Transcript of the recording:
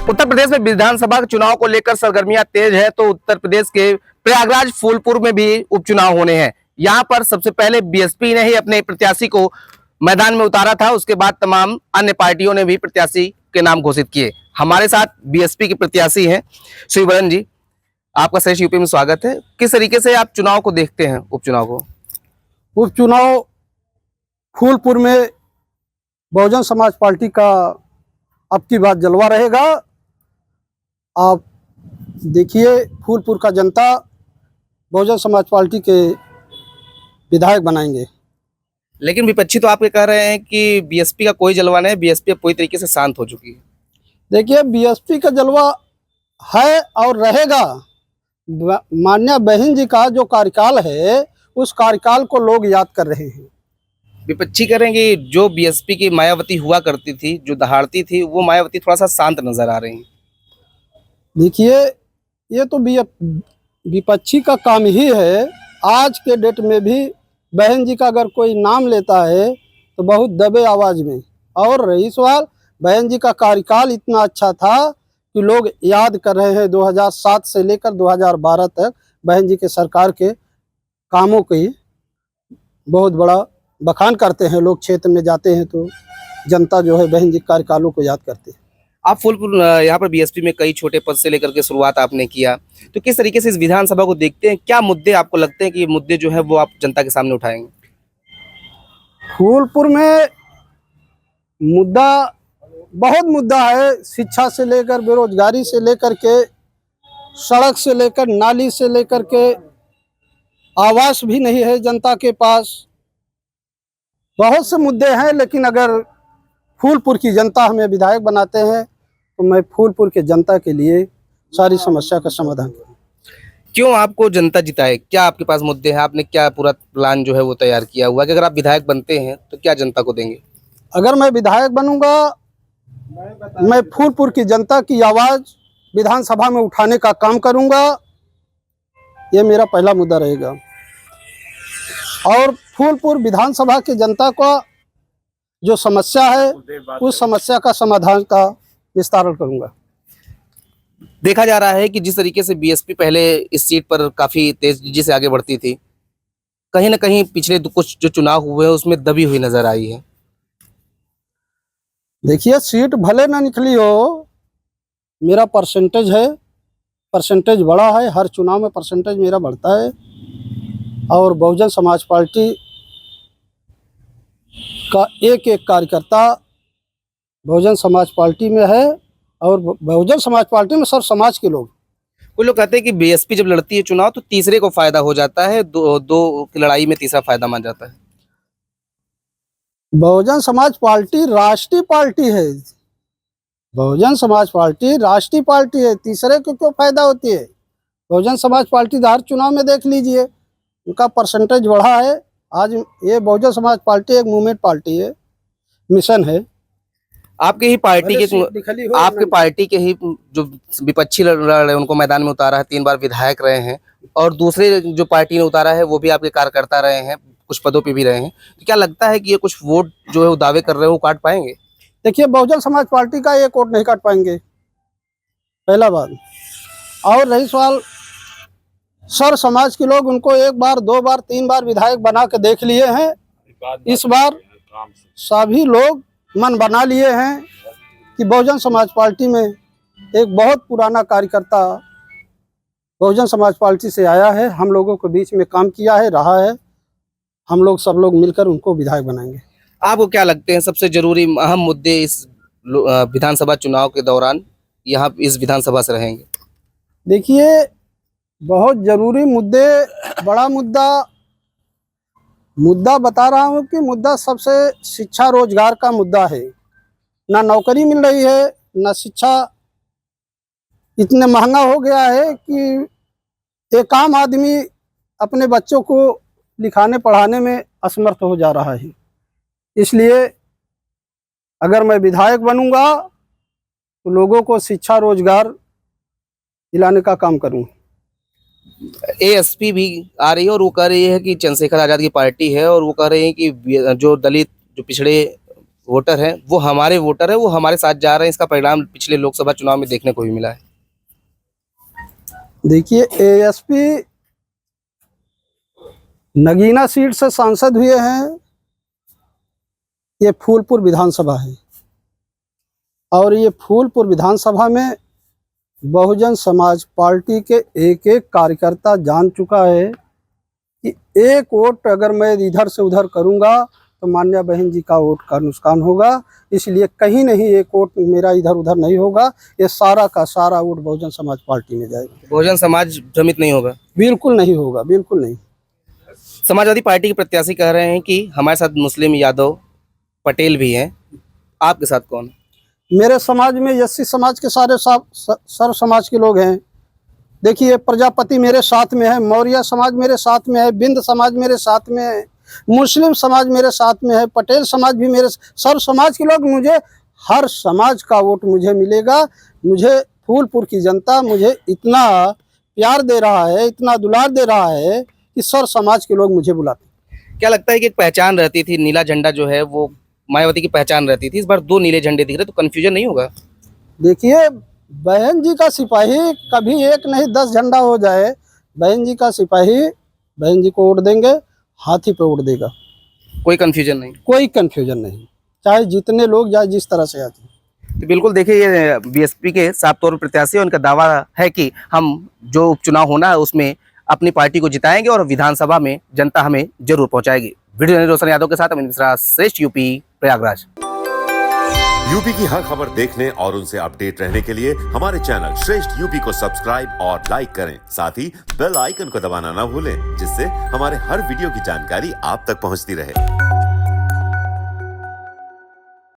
उत्तर प्रदेश में विधानसभा चुनाव को लेकर सरगर्मियां तेज है, तो उत्तर प्रदेश के प्रयागराज फूलपुर में भी उपचुनाव होने हैं। यहां पर सबसे पहले बीएसपी ने ही अपने प्रत्याशी को मैदान में उतारा था, उसके बाद तमाम अन्य पार्टियों ने भी प्रत्याशी के नाम घोषित किए। हमारे साथ बीएसपी के प्रत्याशी हैं शिववरण जी। आपका श्रेष्ठ यूपी में स्वागत है। किस तरीके से आप चुनाव को देखते हैं, उपचुनाव को? उपचुनाव फूलपुर में बहुजन समाज पार्टी का अब की बात जलवा रहेगा। आप देखिए, फूलपुर का जनता बहुजन समाज पार्टी के विधायक बनाएंगे। लेकिन विपक्षी तो आपके कह रहे हैं कि बीएसपी का कोई जलवा नहीं है, बीएसपी पूरी तरीके से शांत हो चुकी है। देखिए, बीएसपी का जलवा है और रहेगा। माननीय बहन जी का जो कार्यकाल है, उस कार्यकाल को लोग याद कर रहे हैं। विपक्षी करेंगे जो बीएसपी की मायावती हुआ करती थी, जो दहाड़ती थी, वो मायावती थोड़ा सा शांत नजर आ रही है। देखिए, ये तो विपक्षी का काम ही है। आज के डेट में भी बहन जी का अगर कोई नाम लेता है तो बहुत दबे आवाज में। और रही सवाल, बहन जी का कार्यकाल इतना अच्छा था कि लोग याद कर रहे हैं। 2007 से लेकर 2012 तक बहन जी के सरकार के कामों की बहुत बड़ा बखान करते हैं। लोग क्षेत्र में जाते हैं तो जनता जो है बहन जी कार्यकालों को याद करते हैं। आप फूलपुर यहाँ पर बीएसपी में कई छोटे पद से लेकर के शुरुआत आपने किया, तो किस तरीके से इस विधानसभा को देखते हैं? क्या मुद्दे आपको लगते हैं कि ये मुद्दे जो है वो आप जनता के सामने उठाएंगे? फूलपुर में मुद्दा बहुत मुद्दा है। शिक्षा से लेकर बेरोजगारी से लेकर के, सड़क से लेकर नाली से लेकर के, आवास भी नहीं है जनता के पास। बहुत से मुद्दे हैं, लेकिन अगर फूलपुर की जनता हमें विधायक बनाते हैं तो मैं फूलपुर के जनता के लिए सारी समस्या का समाधान करूँ। क्यों आपको जनता जिताए? क्या आपके पास मुद्दे हैं? आपने क्या पूरा प्लान जो है वो तैयार किया हुआ कि अगर आप विधायक बनते हैं तो क्या जनता को देंगे? अगर मैं विधायक बनूंगा, मैं फूलपुर की जनता की आवाज़ विधानसभा में उठाने का काम करूंगा। ये मेरा पहला मुद्दा रहेगा। और फूलपुर विधानसभा की जनता का जो समस्या है, उस समस्या का समाधान का विस्तारण करूंगा। देखा जा रहा है कि जिस तरीके से बीएसपी पहले इस सीट पर काफी तेजी से आगे बढ़ती थी, कहीं ना कहीं पिछले कुछ जो चुनाव हुए हैं उसमें दबी हुई नजर आई है। देखिए, सीट भले ना निकली हो, मेरा परसेंटेज है, परसेंटेज बड़ा है। हर चुनाव में परसेंटेज मेरा बढ़ता है। और बहुजन समाज पार्टी का एक एक कार्यकर्ता बहुजन समाज पार्टी में है। और बहुजन समाज पार्टी में सब समाज के लोग। कुछ लोग कहते हैं कि बीएसपी जब लड़ती है चुनाव तो तीसरे को फायदा हो जाता है, दो की लड़ाई में तीसरा फायदा मान जाता है। बहुजन समाज पार्टी राष्ट्रीय पार्टी है। बहुजन समाज पार्टी राष्ट्रीय पार्टी है, तीसरे को क्यों फायदा होती है? बहुजन समाज पार्टी हर चुनाव में देख लीजिए, उनका परसेंटेज बढ़ा है। आज ये बहुजन समाज पार्टी एक मूवमेंट पार्टी है, मिशन है। आपके ही पार्टी के ही जो विपक्षी लड़ रहे उनको मैदान में उतारा है, 3 बार विधायक रहे हैं, और दूसरे जो पार्टी ने उतारा है वो भी आपके कार्यकर्ता रहे हैं, कुछ पदों पे भी रहे हैं। तो क्या लगता है कि ये कुछ वोट जो है वो दावे कर रहे हैं वो काट पाएंगे? देखिए, बहुजन समाज पार्टी का एक वोट नहीं काट पाएंगे, पहला बात। और रही सवाल, सर समाज के लोग उनको 1 बार 2 बार 3 बार विधायक बना के देख लिए हैं। इस बार सभी लोग मन बना लिए हैं कि बहुजन समाज पार्टी में एक बहुत पुराना कार्यकर्ता बहुजन समाज पार्टी से आया है, हम लोगों के बीच में काम किया है, रहा है। हम लोग सब लोग मिलकर उनको विधायक बनाएंगे। आपको क्या लगते हैं सबसे जरूरी अहम मुद्दे इस विधानसभा चुनाव के दौरान यहाँ इस विधानसभा से रहेंगे? देखिए, बहुत जरूरी मुद्दे, बड़ा मुद्दा बता रहा हूँ कि मुद्दा सबसे शिक्षा रोजगार का मुद्दा है। ना नौकरी मिल रही है, ना शिक्षा। इतने महंगा हो गया है कि एक आम आदमी अपने बच्चों को लिखाने पढ़ाने में असमर्थ हो जा रहा है। इसलिए अगर मैं विधायक बनूंगा तो लोगों को शिक्षा रोजगार दिलाने का काम करूँगा। एएसपी भी आ रही है और वो कह रही है कि चंद्रशेखर आजाद की पार्टी है, और वो कह रहे हैं कि जो दलित, जो पिछड़े वोटर हैं वो हमारे वोटर हैं, वो हमारे साथ जा रहे हैं। इसका परिणाम पिछले लोकसभा चुनाव में देखने को भी मिला है। देखिए, एएसपी नगीना सीट से सांसद हुए हैं। ये फूलपुर विधानसभा है और ये फूलपुर विधानसभा में बहुजन समाज पार्टी के एक एक कार्यकर्ता जान चुका है कि एक वोट अगर मैं इधर से उधर करूंगा तो मान्या बहन जी का वोट का नुकसान होगा। इसलिए कहीं नहीं एक वोट मेरा इधर उधर नहीं होगा। ये सारा का सारा वोट बहुजन समाज पार्टी में जाएगा। बहुजन समाज भ्रमित नहीं होगा? बिल्कुल नहीं होगा, बिल्कुल नहीं। समाजवादी पार्टी के प्रत्याशी कह रहे हैं कि हमारे साथ मुस्लिम, यादव, पटेल भी हैं। आपके साथ कौन है? मेरे समाज में एससी समाज के सारे सर्व समाज के लोग हैं। देखिए, प्रजापति मेरे साथ में है, मौर्य समाज मेरे साथ में है, बिंद समाज मेरे साथ में है, मुस्लिम समाज मेरे साथ में है, पटेल समाज भी मेरे, सर्व समाज के लोग, मुझे हर समाज का वोट मुझे मिलेगा। मुझे फूलपुर की जनता मुझे इतना प्यार दे रहा है, इतना दुलार दे रहा है कि सर्व समाज के लोग मुझे बुलाते हैं। क्या लगता है कि एक पहचान रहती थी, नीला झंडा जो है वो मायावती की पहचान रहती थी, इस बार 2 नीले झंडे दिख रहे, तो कंफ्यूजन नहीं होगा? देखिए, बहन जी का सिपाही कभी एक नहीं 10 झंडा हो जाए, बहन जी का सिपाही बहन जी को वोट देंगे, हाथी पे वोट देगा। कोई कंफ्यूजन नहीं? कोई कंफ्यूजन नहीं, चाहे जितने लोग जाए, जिस तरह से आते। तो बिल्कुल देखिए, ये बीएसपी के साफ तौर पर प्रत्याशी हैं, उनका दावा है कि हम जो उपचुनाव होना है उसमें अपनी पार्टी को जिताएंगे और विधानसभा में जनता हमें जरूर पहुंचाएगी। वीडियो रोशन यादव के साथ अमित मिश्रा, श्रेष्ठ यूपी, प्रयागराज। यूपी की हर खबर देखने और उनसे अपडेट रहने के लिए हमारे चैनल श्रेष्ठ यूपी को सब्सक्राइब और लाइक करें। साथ ही बेल आइकन को दबाना ना भूलें, जिससे हमारे हर वीडियो की जानकारी आप तक पहुंचती रहे।